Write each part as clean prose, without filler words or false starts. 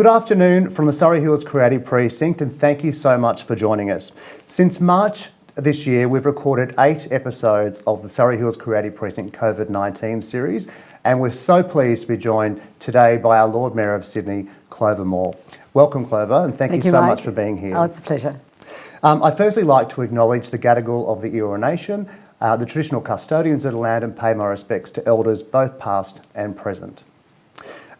Good afternoon from the Surry Hills Creative Precinct, and thank you so much for joining us. Since March this year, we've recorded 8 episodes of the Surry Hills Creative Precinct COVID-19 series, and we're so pleased to be joined today by our Lord Mayor of Sydney, Clover Moore. Welcome, Clover, and thank you so much for being here. Oh, it's a pleasure. I'd firstly like to acknowledge the Gadigal of the Eora Nation, the traditional custodians of the land, and pay my respects to elders both past and present.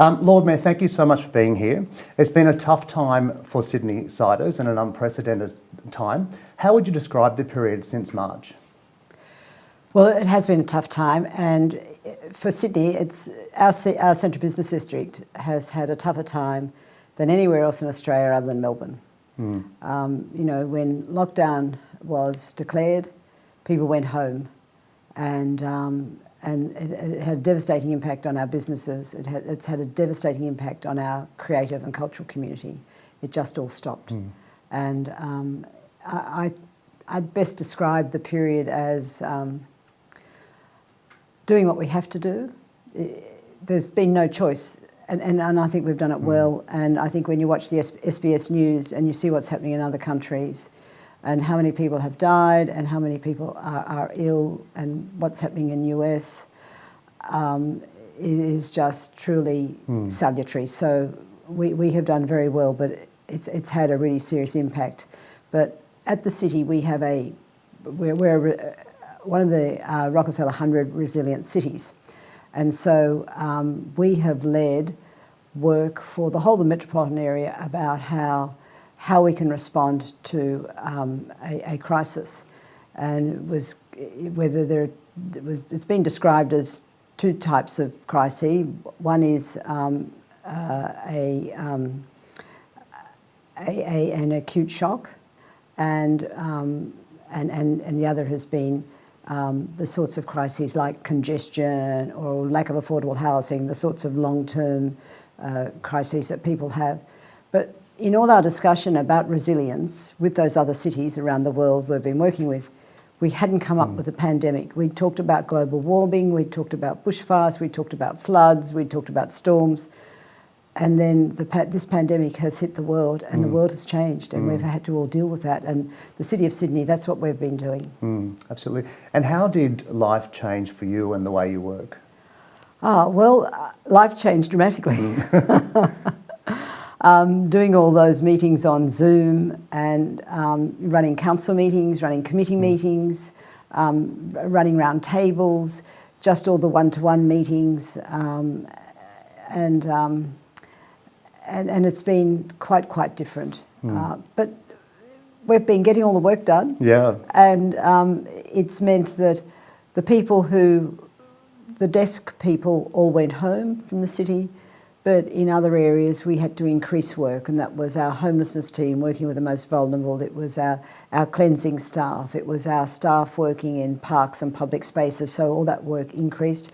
Lord Mayor, thank you so much for being here. It's been a tough time for Sydney-siders and an unprecedented time. How would you describe the period since March? Well, it has been a tough time, and for Sydney, our central business district has had a tougher time than anywhere else in Australia other than Melbourne. When lockdown was declared, people went home, and it had a devastating impact on our businesses. It's had a devastating impact on our creative and cultural community. It just all stopped. And I'd best describe the period as doing what we have to do. There's been no choice, and I think we've done it well. And I think when you watch the SBS News and you see what's happening in other countries, and how many people have died and how many people are ill and what's happening in US, is just truly salutary. So we have done very well, but it's had a really serious impact. But at the city, we're one of the Rockefeller 100 resilient cities. And so we have led work for the whole of the metropolitan area about how we can respond to a crisis, and it's been described as 2 types of crises. One is an acute shock, and the other has been the sorts of crises like congestion or lack of affordable housing, the sorts of long-term crises that people have. But in all our discussion about resilience with those other cities around the world we've been working with, we hadn't come up with a pandemic. We talked about global warming, we talked about bushfires, we talked about floods, we talked about storms, and then this pandemic has hit the world, and the world has changed, and we've had to all deal with that. And the City of Sydney, that's what we've been doing. Absolutely. And how did life change for you and the way you work? Life changed dramatically. Doing all those meetings on Zoom and running council meetings, running committee meetings, running round tables, just all the one-to-one meetings, and it's been quite different. But we've been getting all the work done. Yeah. And it's meant that the desk people all went home from the city. But in other areas, we had to increase work, and that was our homelessness team working with the most vulnerable. It was our cleansing staff. It was our staff working in parks and public spaces. So all that work increased.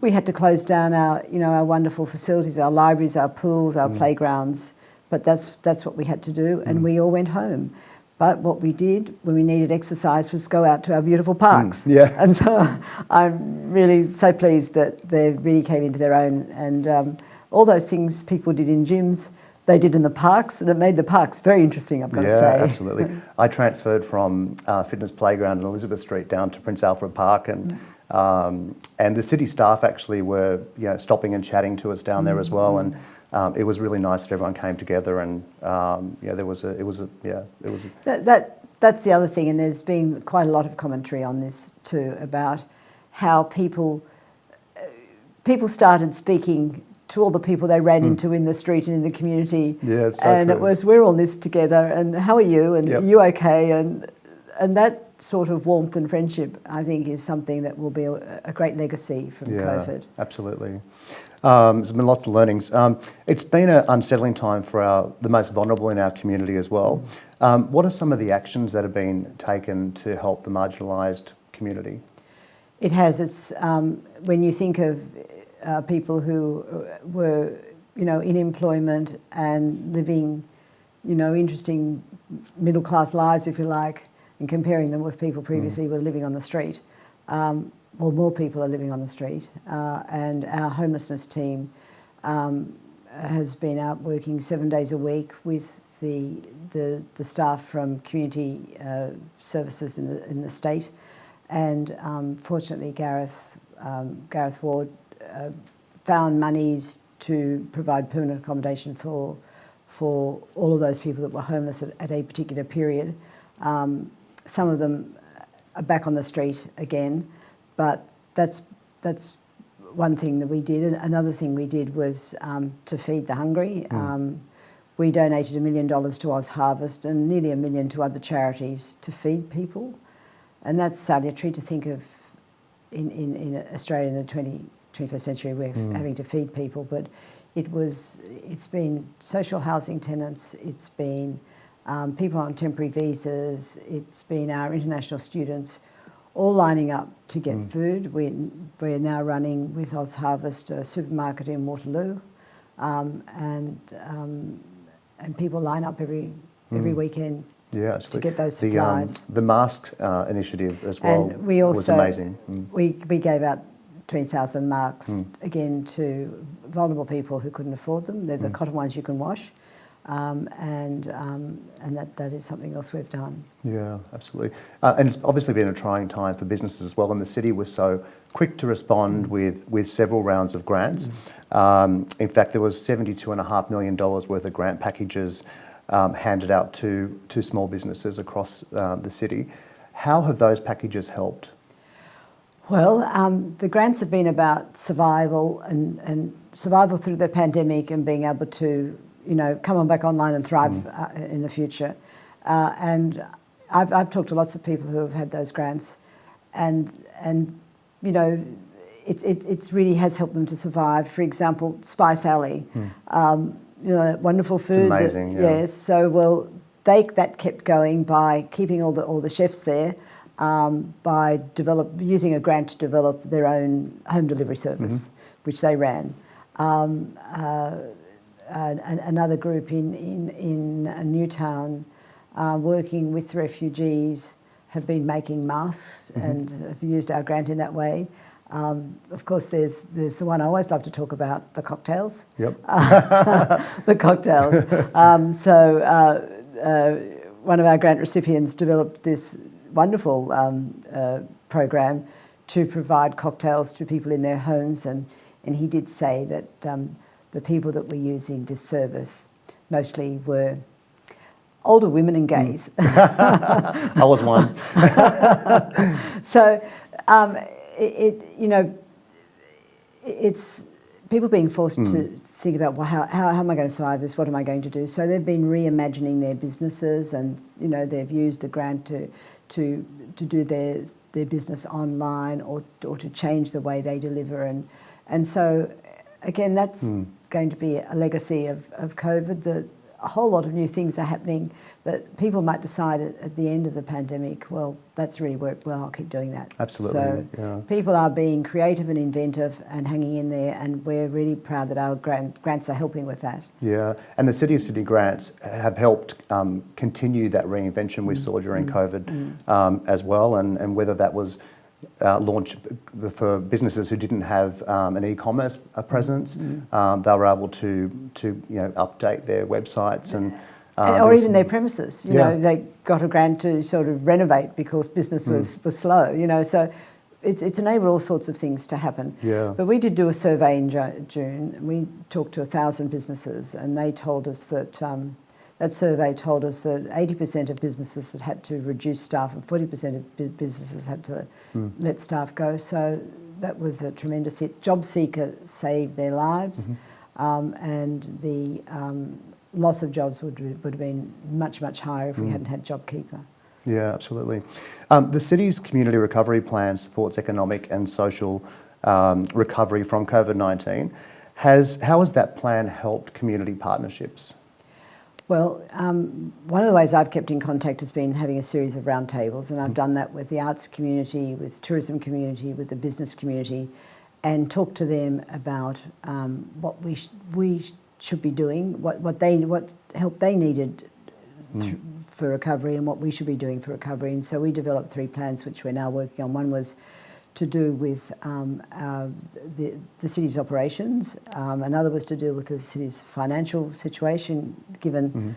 We had to close down our wonderful facilities, our libraries, our pools, our playgrounds. But that's what we had to do, and we all went home. But what we did when we needed exercise was go out to our beautiful parks. And so I'm really so pleased that they really came into their own, and all those things people did in gyms, they did in the parks, and it made the parks very interesting, I've got to say. Yeah, absolutely. I transferred from Fitness Playground in Elizabeth Street down to Prince Alfred Park, and the city staff actually were stopping and chatting to us down there as well, and it was really nice that everyone came together, and that's the other thing, and there's been quite a lot of commentary on this too about how people started speaking to all the people they ran into in the street and in the community. Yeah, it's so and true. It was, we're all in this together, and how are you, and are you okay, and that sort of warmth and friendship, I think, is something that will be a great legacy from COVID. Absolutely. There's been lots of learnings. It's been an unsettling time for the most vulnerable in our community as well. What are some of the actions that have been taken to help the marginalised community? It has. It's when you think of people who were, in employment and living, interesting middle-class lives, if you like, and comparing them with people previously who were living on the street. More people are living on the street, and our homelessness team has been out working 7 days a week with the staff from community services in the state, and fortunately Gareth Ward found monies to provide permanent accommodation for all of those people that were homeless at a particular period. Some of them are back on the street again, but that's one thing that we did. And another thing we did was to feed the hungry. We donated $1 million to Oz Harvest and nearly $1 million to other charities to feed people. And that's salutary to think of in Australia in the 21st century. We're having to feed people, but it's been social housing tenants, it's been people on temporary visas, it's been our international students all lining up to get food. We're now running with Oz Harvest a supermarket in Waterloo, and people line up every weekend to get those supplies. The mask initiative as well, and we also, was amazing. We gave out 20,000 masks again to vulnerable people who couldn't afford them. They're the cotton ones you can wash. And that is something else we've done. Yeah, absolutely. And it's obviously been a trying time for businesses as well, and the city was so quick to respond with several rounds of grants. In fact, there was $72.5 million worth of grant packages handed out to small businesses across the city. How have those packages helped? Well, the grants have been about survival and survival through the pandemic and being able to come on back online and thrive in the future. And I've talked to lots of people who have had those grants, and it really has helped them to survive. For example, Spice Alley, that wonderful food. It's amazing. Yes. So that kept going by keeping all the chefs there, by using a grant to develop their own home delivery service, which they ran. Another group in Newtown working with refugees have been making masks and have used our grant in that way. Of course, there's the one I always love to talk about, the cocktails. Yep. The cocktails. One of our grant recipients developed this wonderful program to provide cocktails to people in their homes, and he did say that the people that were using this service mostly were older women and gays. I was one. So, it's people being forced to think about, well, how am I going to survive this? What am I going to do? So they've been reimagining their businesses, and they've used the grant to do their business online or to change the way they deliver, and so again that's going to be a legacy of COVID. That a whole lot of new things are happening that people might decide at the end of the pandemic, well, that's really worked well, I'll keep doing that. Absolutely. So people are being creative and inventive and hanging in there, and we're really proud that our grants are helping with that. Yeah, and the City of Sydney grants have helped continue that reinvention we saw during COVID as well, and whether that was launched for businesses who didn't have an e-commerce presence, they were able to update their websites and or even their premises. They got a grant to sort of renovate because business was slow. So it's enabled all sorts of things to happen. Yeah. But we did do a survey in June. We talked to 1,000 businesses, and they told us that that survey told us that 80% of businesses had to reduce staff and 40% of businesses had to let staff go. So that was a tremendous hit. JobSeeker saved their lives, and the loss of jobs would have been much, much higher if we hadn't had JobKeeper. Yeah, absolutely. The city's community recovery plan supports economic and social recovery from COVID-19. How has that plan helped community partnerships? Well, one of the ways I've kept in contact has been having a series of roundtables, and I've done that with the arts community, with tourism community, with the business community, and talked to them about what we should be doing, what help they needed for recovery, and what we should be doing for recovery. And so we developed 3 plans which we're now working on. One was to do with the city's operations. Another was to do with the city's financial situation, given,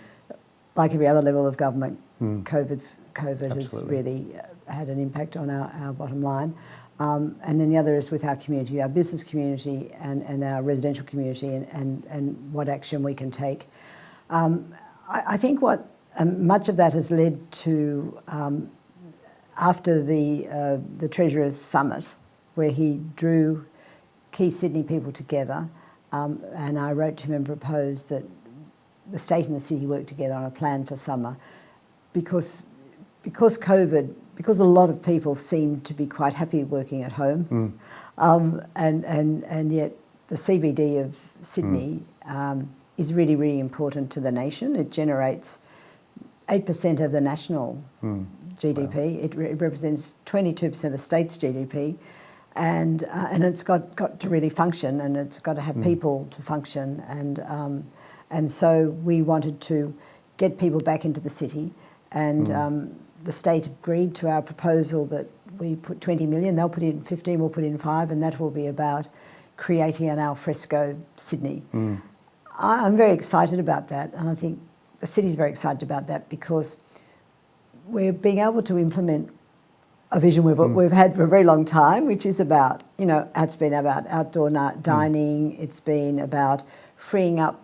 like every other level of government, COVID has really had an impact on our bottom line. And then the other is with our community, our business community and our residential community, and what action we can take. I think what much of that has led to, after the Treasurer's Summit, where he drew key Sydney people together, and I wrote to him and proposed that the state and the city work together on a plan for summer, because COVID, because a lot of people seem to be quite happy working at home, and yet the CBD of Sydney is really, really important to the nation. It generates 8% of the national GDP. Wow. It represents 22% of the state's GDP, and it's got to really function, and it's got to have people to function, and so we wanted to get people back into the city, and the state agreed to our proposal that we put 20 million, they'll put in 15, we'll put in 5, and that will be about creating an alfresco Sydney. I'm very excited about that, and I think the city's very excited about that, because we're being able to implement a vision we've had for a very long time, which is about, it's been about outdoor dining, it's been about freeing up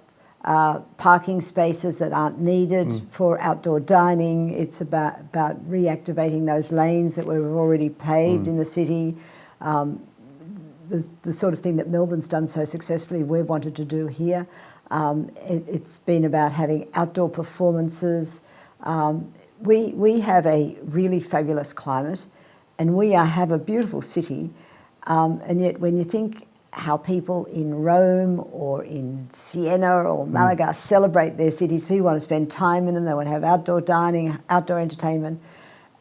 parking spaces that aren't needed for outdoor dining. It's about reactivating those lanes that were already paved in the city. The sort of thing that Melbourne's done so successfully, we've wanted to do here. It's been about having outdoor performances. We have a really fabulous climate, and we have a beautiful city, and yet when you think how people in Rome or in Siena or Malaga celebrate their cities, people want to spend time in them, they want to have outdoor dining, outdoor entertainment,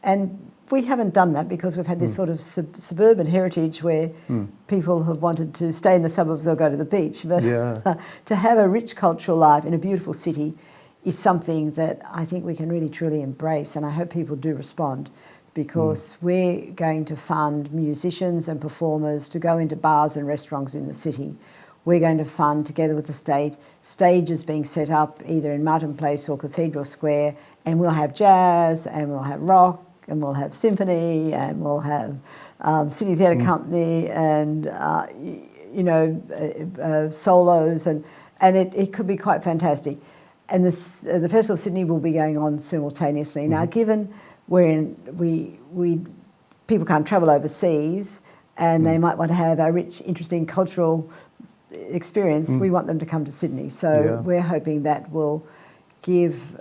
and we haven't done that because we've had this sort of suburban heritage where people have wanted to stay in the suburbs or go to the beach. But to have a rich cultural life in a beautiful city is something that I think we can really truly embrace, and I hope people do respond, because we're going to fund musicians and performers to go into bars and restaurants in the city. We're going to fund, together with the state, stages being set up either in Martin Place or Cathedral Square, and we'll have jazz and we'll have rock and we'll have symphony and we'll have Sydney Theatre Company and solos, and it could be quite fantastic. And the Festival of Sydney will be going on simultaneously. Now, given people can't travel overseas, and they might want to have a rich, interesting cultural experience, we want them to come to Sydney. So we're hoping that will give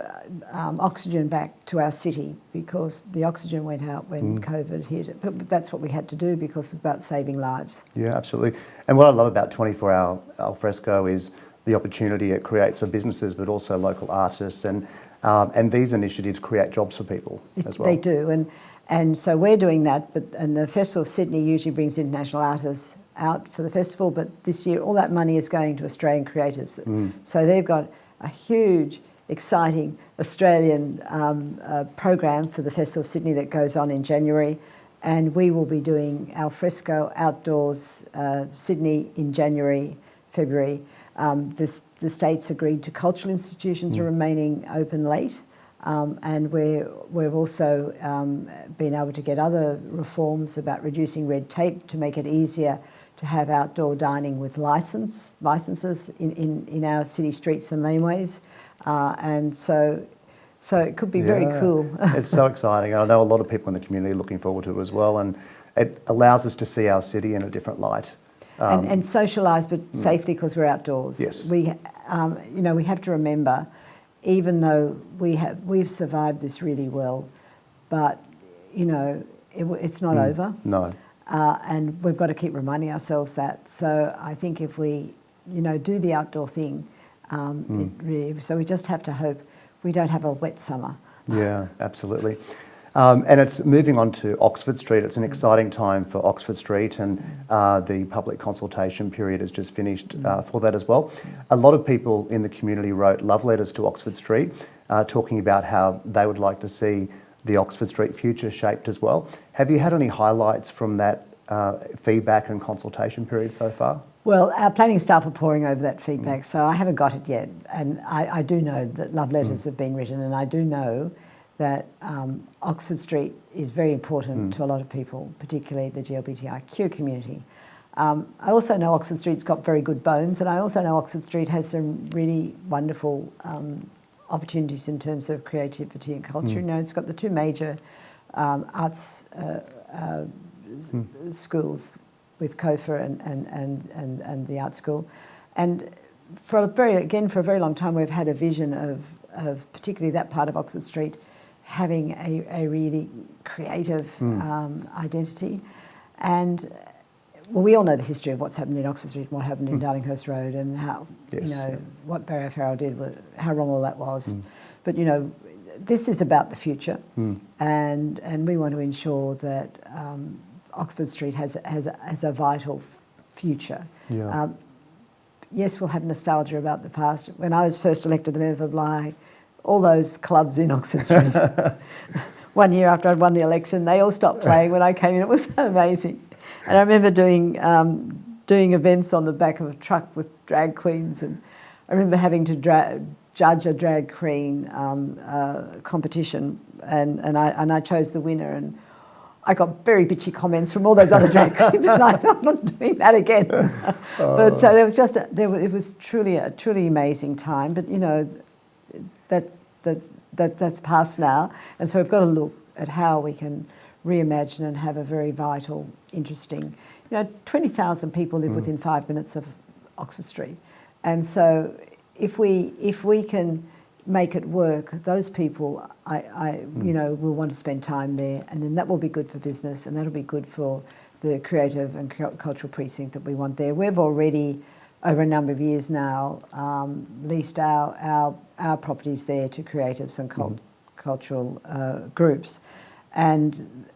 oxygen back to our city, because the oxygen went out when COVID hit. But that's what we had to do, because it's about saving lives. Yeah, absolutely. And what I love about 24-hour alfresco is the opportunity it creates for businesses, but also local artists, and these initiatives create jobs for people as well. They do, and so we're doing that. And the Festival of Sydney usually brings international artists out for the festival, but this year all that money is going to Australian creatives. So they've got a huge, exciting Australian program for the Festival of Sydney that goes on in January, and we will be doing alfresco outdoors Sydney in January, February. The state's agreed to cultural institutions are remaining open late, and we've also been able to get other reforms about reducing red tape to make it easier to have outdoor dining with licenses in our city streets and laneways, and so it could be very cool. It's so exciting. I know a lot of people in the community are looking forward to it as well, and it allows us to see our city in a different light. And socialise, but safely, because we're outdoors. Yes. We have to remember, even though we've survived this really well, but it's not over. No. And we've got to keep reminding ourselves that. So I think if we, do the outdoor thing, so we just have to hope we don't have a wet summer. Yeah, absolutely. And it's moving on to Oxford Street. It's an exciting time for Oxford Street, and the public consultation period has just finished for that as well. A lot of people in the community wrote love letters to Oxford Street, talking about how they would like to see the Oxford Street future shaped as well. Have you had any highlights from that feedback and consultation period so far? Well, our planning staff are poring over that feedback, so I haven't got it yet. And I do know that love letters have been written, and I do know that Oxford Street is very important to a lot of people, particularly the LGBTIQ community. I also know Oxford Street's got very good bones, and I also know Oxford Street has some really wonderful opportunities in terms of creativity and culture. You know, it's got the two major arts schools with Clover and the art school. And for a very long time we've had a vision of particularly that part of Oxford Street having a really creative identity. And well, we all know the history of what's happened in Oxford Street and what happened in Darlinghurst Road and how, what Barry O'Farrell did, how wrong all that was. But, you know, this is about the future, and we want to ensure that Oxford Street has a vital future. Yeah. Yes, we'll have nostalgia about the past. When I was first elected the Member for Bligh, all those clubs in Oxford Street, 1 year after I'd won the election, they all stopped playing when I came in. It was amazing. And I remember doing events on the back of a truck with drag queens, and I remember having to judge a drag queen competition, and I chose the winner, and I got very bitchy comments from all those other drag queens, and I thought, I'm not doing that again. But so there was it was truly a truly amazing time. But you know, that's past now, and so we've got to look at how we can reimagine and have a very vital, interesting. You know, 20,000 people live within 5 minutes of Oxford Street, and so if we can make it work, those people, you know, will want to spend time there, and then that will be good for business, and that'll be good for the creative and cultural precinct that we want there. We've already, over a number of years now, leased our properties there to creatives and cultural groups, and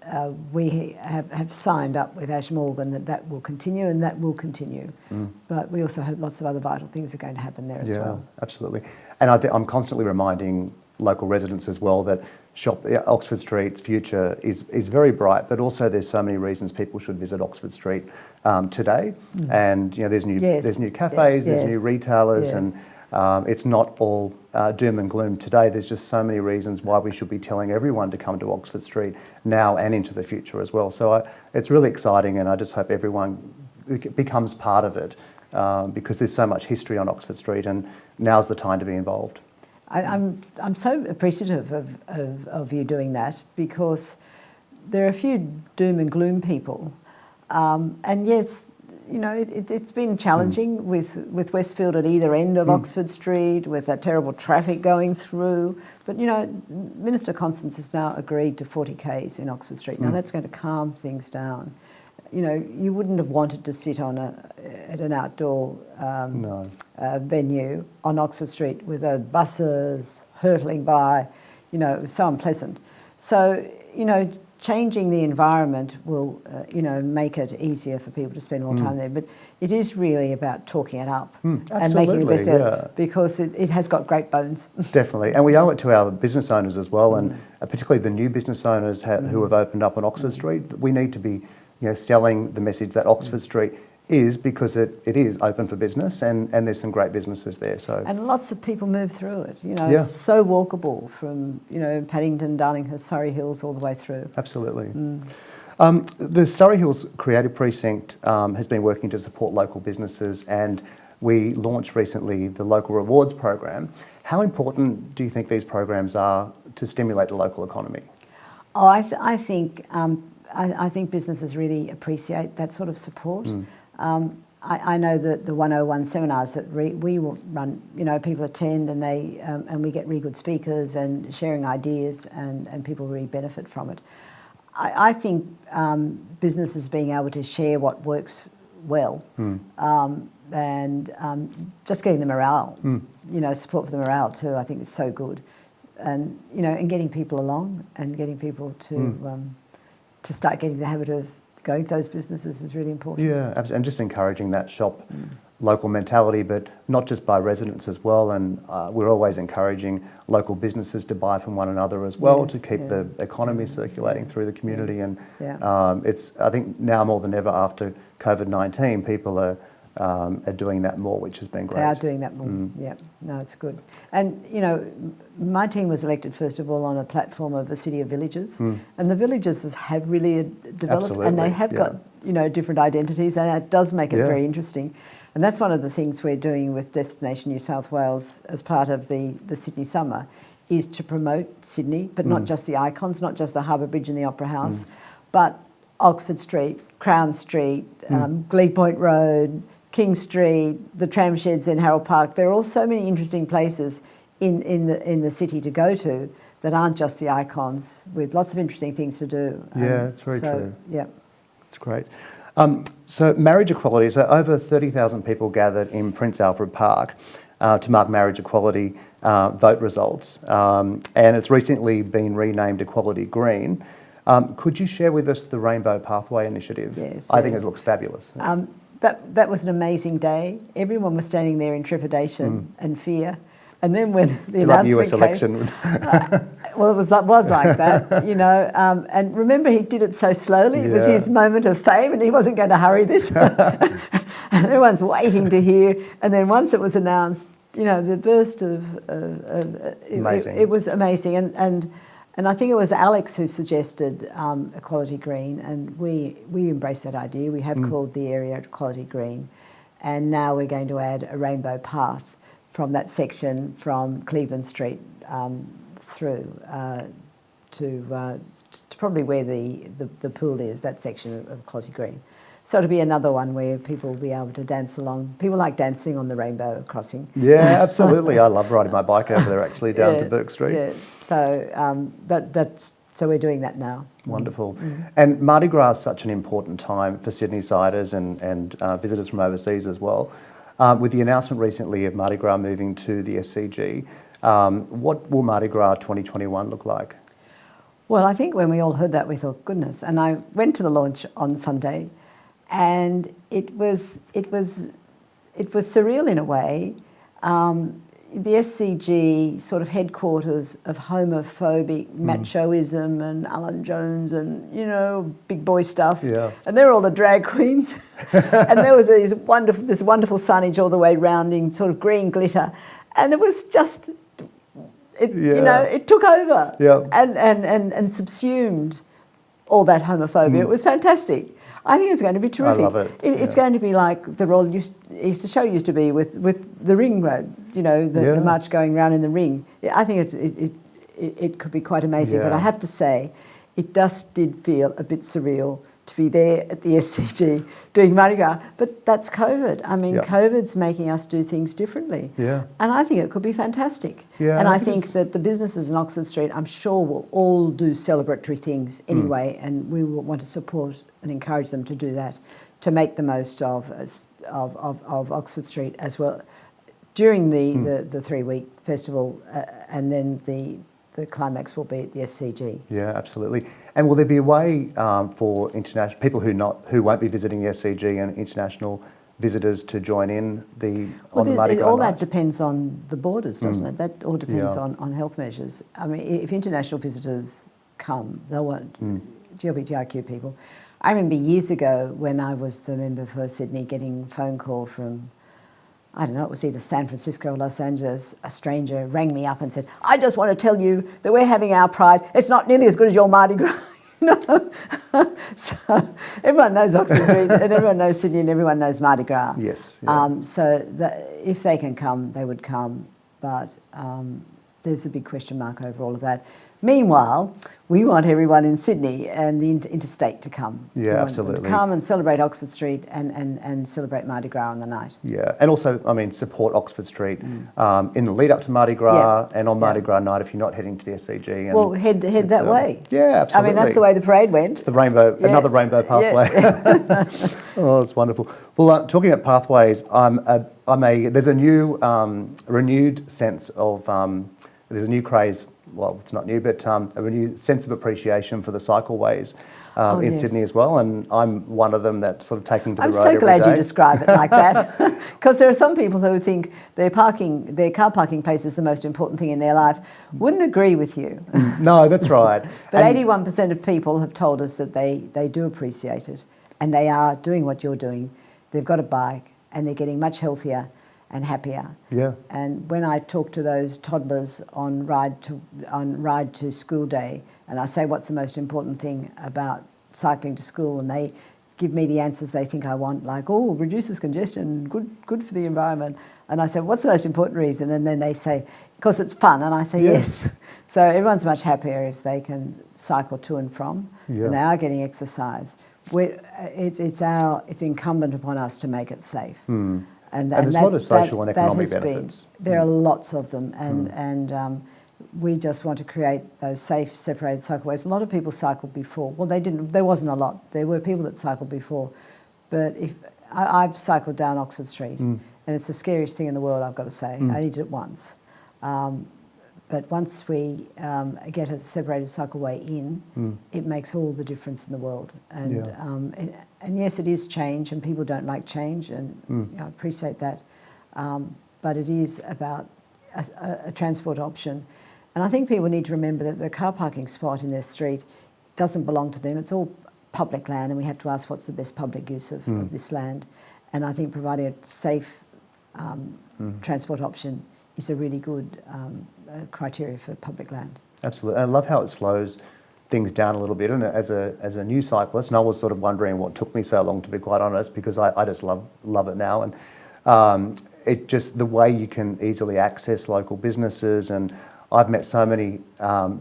we have signed up with Ash Morgan that will continue, and that will continue. But we also have lots of other vital things are going to happen there as well. Yeah, absolutely. And I'm constantly reminding local residents as well that Oxford Street's future is very bright, but also there's so many reasons people should visit Oxford Street today. And you know, there's new cafes, there's new retailers, and it's not all doom and gloom today. There's just so many reasons why we should be telling everyone to come to Oxford Street now and into the future as well. So it's really exciting, and I just hope everyone becomes part of it because there's so much history on Oxford Street, and now's the time to be involved. I'm so appreciative of you doing that, because there are a few doom and gloom people, and yes, you know, it's been challenging with Westfield at either end of Oxford Street, with that terrible traffic going through. But, you know, Minister Constance has now agreed to 40 Ks in Oxford Street. Now, that's going to calm things down. You know, you wouldn't have wanted to sit at an outdoor venue on Oxford Street with buses hurtling by. You know, it was so unpleasant. So, you know, changing the environment will, you know, make it easier for people to spend more time there. But it is really about talking it up and making the best of it, because it has got great bones. Definitely. And we owe it to our business owners as well, and particularly the new business owners who have opened up on Oxford Street. We need to be, you know, selling the message that Oxford Street is, because it is open for business, and there's some great businesses there. So, and lots of people move through it. You know, it's so walkable from, you know, Paddington, Darlinghurst, Surry Hills, all the way through. Absolutely. The Surry Hills Creative Precinct has been working to support local businesses, and we launched recently the Local Rewards Program. How important do you think these programs are to stimulate the local economy? Oh, I think businesses really appreciate that sort of support. I know that the 101 seminars that we will run, you know, people attend, and they and we get really good speakers and sharing ideas, and people really benefit from it. I think businesses being able to share what works well, and just getting the morale, you know, support for the morale too, I think is so good, and you know, and getting people along and getting people to start getting the habit of going to those businesses is really important. Yeah, and just encouraging that shop local mentality, but not just by residents as well. And we're always encouraging local businesses to buy from one another as well, Yes, to keep the economy circulating through the community. And Yeah. it's, I think now more than ever after COVID-19, people are doing that more, which has been great. They are doing that more. Yeah, no, it's good. And you know, my team was elected first of all on a platform of a city of villages, and the villages have really developed, Absolutely, and they have got, you know, different identities, and that does make it very interesting. And that's one of the things we're doing with Destination New South Wales as part of the Sydney Summer, is to promote Sydney, but not just the icons, not just the Harbour Bridge and the Opera House, but Oxford Street, Crown Street, Glebe Point Road, King Street, the tram sheds in Harold Park. There are all so many interesting places in the city to go to that aren't just the icons, with lots of interesting things to do. Yeah, that's very true. Yeah. It's great. So marriage equality, so over 30,000 people gathered in Prince Alfred Park to mark marriage equality vote results, and it's recently been renamed Equality Green. Could you share with us the Rainbow Pathway Initiative? Yes. I think it looks fabulous. That was an amazing day. Everyone was standing there in trepidation and fear. And then when the announcement US election. well, it was like that, you know. And remember, he did it so slowly. It was his moment of fame, and he wasn't going to hurry this. And everyone's waiting to hear. And then once it was announced, you know, the burst of it was amazing. And I think it was Alex who suggested Equality Green, and we embraced that idea. We have called the area Equality Green, and now we're going to add a rainbow path from that section from Cleveland Street through to probably where the pool is, that section of Equality Green. So it'll be another one where people will be able to dance along. People like dancing on the rainbow crossing. Yeah, absolutely. I love riding my bike over there, actually, down to Burke Street. Yeah, so so we're doing that now. Wonderful. And Mardi Gras is such an important time for Sydney-siders and visitors from overseas as well. With the announcement recently of Mardi Gras moving to the SCG, what will Mardi Gras 2021 look like? Well, I think when we all heard that, we thought, goodness. And I went to the launch on Sunday, and it was surreal in a way. The SCG sort of headquarters of homophobic machoism and Alan Jones and, you know, big boy stuff. Yeah. And there were all the drag queens. And there was this wonderful signage all the way round in sort of green glitter. And it was just, you know, it took over and subsumed all that homophobia. It was fantastic. I think it's going to be terrific. I love it. It's going to be like the Royal Easter Show used to be with the ring road, you know, the march going round in the ring. I think it could be quite amazing. But I have to say, it did feel a bit surreal to be there at the SCG doing Mardi Gras. But that's COVID. I mean, COVID's making us do things differently. Yeah. And I think it could be fantastic. Yeah. And I think that the businesses in Oxford Street, I'm sure, will all do celebratory things anyway, and we will want to support and encourage them to do that, to make the most of Oxford Street as well during the 3-week festival, and then the climax will be at the SCG. Yeah, absolutely. And will there be a way for international people who won't be visiting the SCG and international visitors to join in on the Mardi Gras all night? That depends on the borders, doesn't it? That all depends on health measures. I mean, if international visitors come, they'll want LGBTIQ people. I remember years ago when I was the member for Sydney getting a phone call from, I don't know, it was either San Francisco or Los Angeles. A stranger rang me up and said, I just want to tell you that we're having our Pride. It's not nearly as good as your Mardi Gras. You know? So everyone knows Oxford Street and everyone knows Sydney and everyone knows Mardi Gras. Yes. Yeah. So if they can come, they would come. But there's a big question mark over all of that. Meanwhile, we want everyone in Sydney and the interstate to come. Yeah, absolutely. To come and celebrate Oxford Street and celebrate Mardi Gras on the night. Yeah, and also, I mean, support Oxford Street in the lead up to Mardi Gras and on Mardi Gras night if you're not heading to the SCG. Well, head that way. Yeah, absolutely. I mean, that's the way the parade went. It's the rainbow, another rainbow pathway. Yeah. Oh, that's wonderful. Well, talking about pathways, there's a new renewed sense of, there's a new craze well, it's not new, but a renewed sense of appreciation for the cycleways in Yes. Sydney as well. And I'm one of them that's sort of taking to the I'm road so every glad day. you describe it like that, because there are some people who think their car parking place is the most important thing in their life. Wouldn't agree with you. No, that's right. But And- 81% of people have told us that they do appreciate it, and they are doing what you're doing. They've got a bike, and they're getting much healthier and happier. Yeah. And when I talk to those toddlers on ride to school day, and I say, what's the most important thing about cycling to school, and they give me the answers they think I want, like, oh, reduces congestion, good for the environment. And I say, what's the most important reason? And then they say, because it's fun. And I say, yes. So everyone's much happier if they can cycle to and from, and they are getting exercise. It's incumbent upon us to make it safe. And there's a lot of social and economic benefits. There are lots of them, and we just want to create those safe, separated cycleways. A lot of people cycled before. Well, they didn't. There wasn't a lot. There were people that cycled before, but I've cycled down Oxford Street, and it's the scariest thing in the world, I've got to say. I only did it once. But once we get a separated cycleway in, it makes all the difference in the world. And yes, it is change, and people don't like change, and I appreciate that. But it is about a transport option. And I think people need to remember that the car parking spot in their street doesn't belong to them. It's all public land, and we have to ask what's the best public use of this land. And I think providing a safe transport option is a really good criteria for public land. Absolutely. And I love how it slows things down a little bit. And as a new cyclist, and I was sort of wondering what took me so long, to be quite honest, because I just love it now. And it just, the way you can easily access local businesses, and I've met so many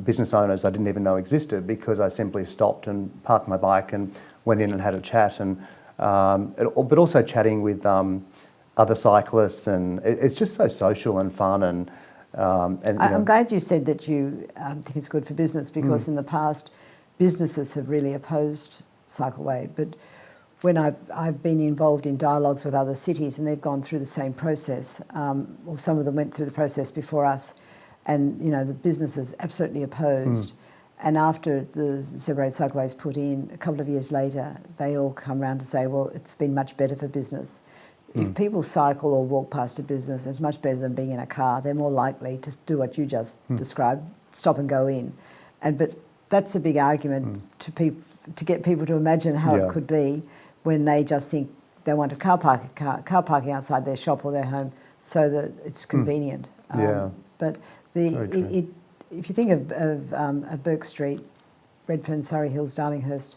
business owners I didn't even know existed because I simply stopped and parked my bike and went in and had a chat, and but also chatting with other cyclists, and it's just so social and fun. And I'm glad you said that you think it's good for business, because in the past businesses have really opposed cycleway, but when I've been involved in dialogues with other cities, and they've gone through the same process, or some of them went through the process before us, and the businesses absolutely opposed. And after the separated cycleways put in, a couple of years later, they all come around to say, well, it's been much better for business. If people cycle or walk past a business, it's much better than being in a car. They're more likely to do what you just described, stop and go in. But that's a big argument to get people to imagine how it could be when they just think they want a car parking outside their shop or their home so that it's convenient. But if you think of Burke Street, Redfern, Surry Hills, Darlinghurst,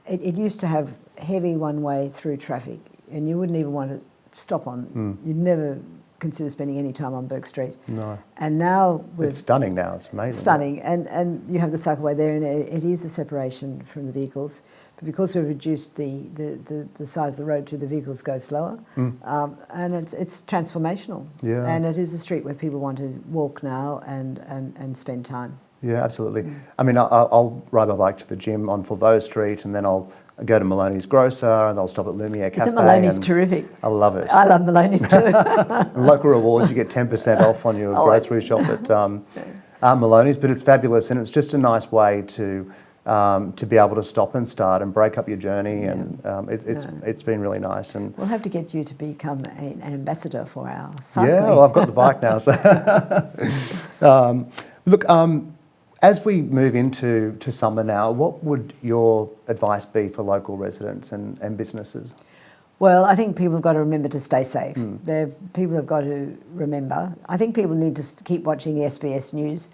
it used to have heavy one-way through traffic, and you wouldn't even want to stop on. You'd never consider spending any time on Burke Street. No. And now it's stunning now. It's amazing. Stunning, and you have the cycleway there, and it is a separation from the vehicles. But because we've reduced the size of the road, the vehicles go slower, and it's transformational. Yeah. And it is a street where people want to walk now and spend time. Yeah, absolutely. I mean, I'll ride my bike to the gym on Fourveau Street, and then I'll go to Maloney's Grocer, and I'll stop at Lumiere Cafe. Isn't Maloney's terrific? I love it. I love Maloney's too. Local rewards, you get 10% off on your grocery shop at Maloney's, but it's fabulous, and it's just a nice way to be able to stop and start and break up your journey, and it's been really nice. And we'll have to get you to become an ambassador for our cycling. Yeah, well, I've got the bike now. So, look. As we move into summer now, what would your advice be for local residents and businesses? Well, I think people have got to remember to stay safe. People have got to remember. I think people need to keep watching the SBS news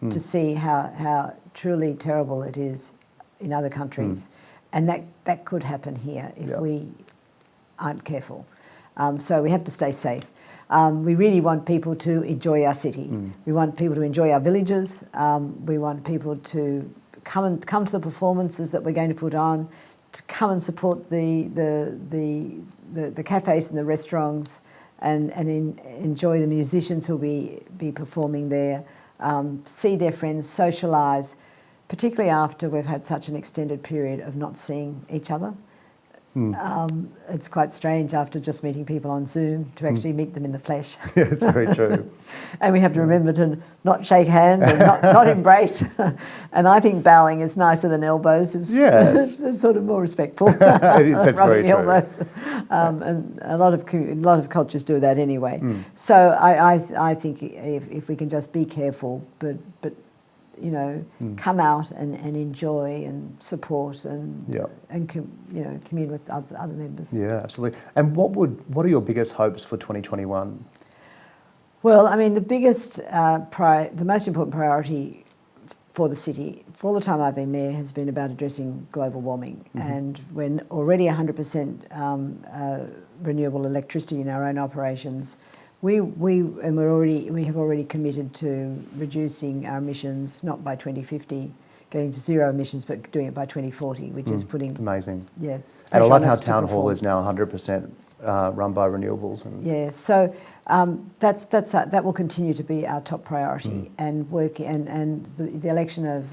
to see how truly terrible it is in other countries. And that could happen here if we aren't careful. So we have to stay safe. We really want people to enjoy our city. We want people to enjoy our villages. We want people to come to the performances that we're going to put on, to come and support the cafes and the restaurants, and enjoy the musicians who'll be performing there. See their friends, socialise, particularly after we've had such an extended period of not seeing each other. It's quite strange after just meeting people on Zoom to actually meet them in the flesh. Yeah, it's very true. And we have to remember to not shake hands and not embrace. And I think bowing is nicer than elbows. It's sort of more respectful. That's very true. Elbows. And a lot of cultures do that anyway. So I think if we can just be careful, but come out and enjoy and support and commune with other members. Yeah, absolutely. And what are your biggest hopes for 2021? Well, I mean, the most important priority for the city, for all the time I've been mayor, has been about addressing global warming. And we're already 100% renewable electricity in our own operations. We have already committed to reducing our emissions, not by 2050, getting to zero emissions, but doing it by 2040, which is putting... It's amazing. Yeah. And I love how Town Hall is now 100% run by renewables. So that will continue to be our top priority. And the election of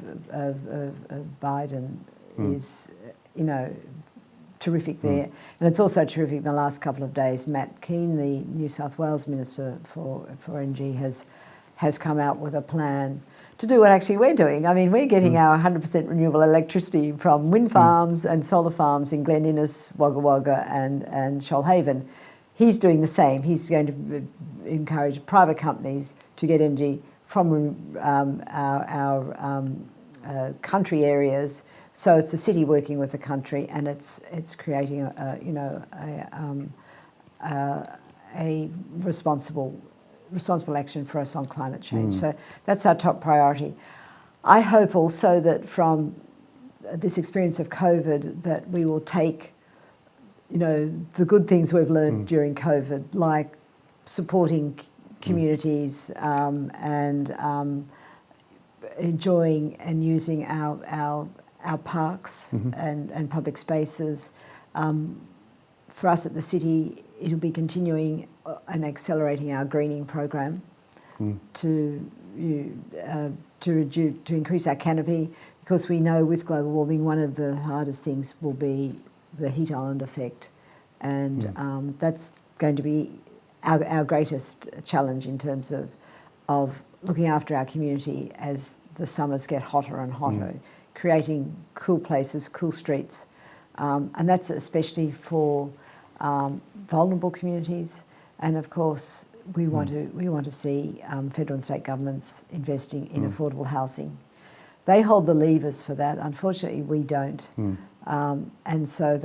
Biden is, terrific there. And it's also terrific in the last couple of days. Matt Keane, the New South Wales Minister for Energy, has come out with a plan to do what actually we're doing. I mean, we're getting our 100% renewable electricity from wind farms and solar farms in Glen Innes, Wagga Wagga and Shoalhaven. He's doing the same. He's going to encourage private companies to get energy from our country areas. So it's the city working with the country, and it's creating a responsible action for us on climate change. So that's our top priority. I hope also that from this experience of COVID that we will take, the good things we've learned during COVID, like supporting communities and enjoying and using our parks and public spaces. For us at the city, it'll be continuing and accelerating our greening program to increase our canopy, because we know with global warming one of the hardest things will be the heat island effect, and that's going to be our greatest challenge in terms of looking after our community as the summers get hotter and hotter. Creating cool places, cool streets, and that's especially for vulnerable communities. And of course, we want to see federal and state governments investing in affordable housing. They hold the levers for that. Unfortunately, we don't. And so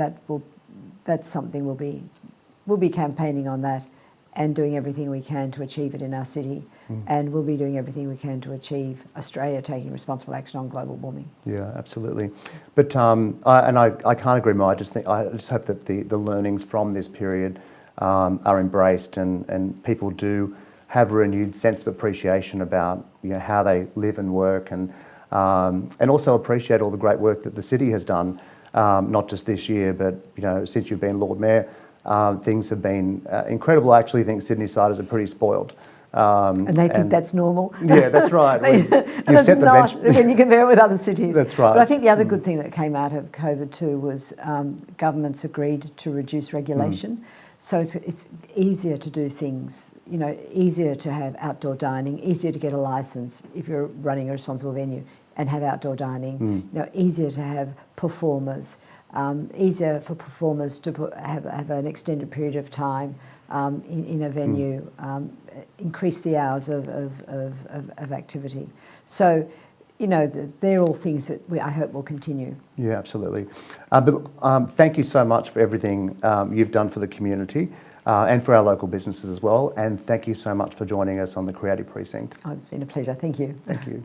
that's something we'll be campaigning on that and doing everything we can to achieve it in our city. And we'll be doing everything we can to achieve Australia taking responsible action on global warming. Yeah, absolutely. But I can't agree more. I just hope that the learnings from this period are embraced and people do have a renewed sense of appreciation about how they live and work, and also appreciate all the great work that the city has done, not just this year, but since you've been Lord Mayor. Things have been incredible. I actually think Sydneysiders are pretty spoiled. And they think that's normal. Yeah, that's right. You've set the bench when you compare it with other cities. That's right. But I think the other good thing that came out of COVID too was governments agreed to reduce regulation. So it's easier to do things, easier to have outdoor dining, easier to get a licence if you're running a responsible venue and have outdoor dining, easier to have performers, easier for performers to have an extended period of time in a venue, increase the hours of activity. So, they're all things that I hope will continue. Yeah, absolutely. But look, thank you so much for everything you've done for the community and for our local businesses as well. And thank you so much for joining us on the Creative Precinct. Oh, it's been a pleasure. Thank you. Thank you.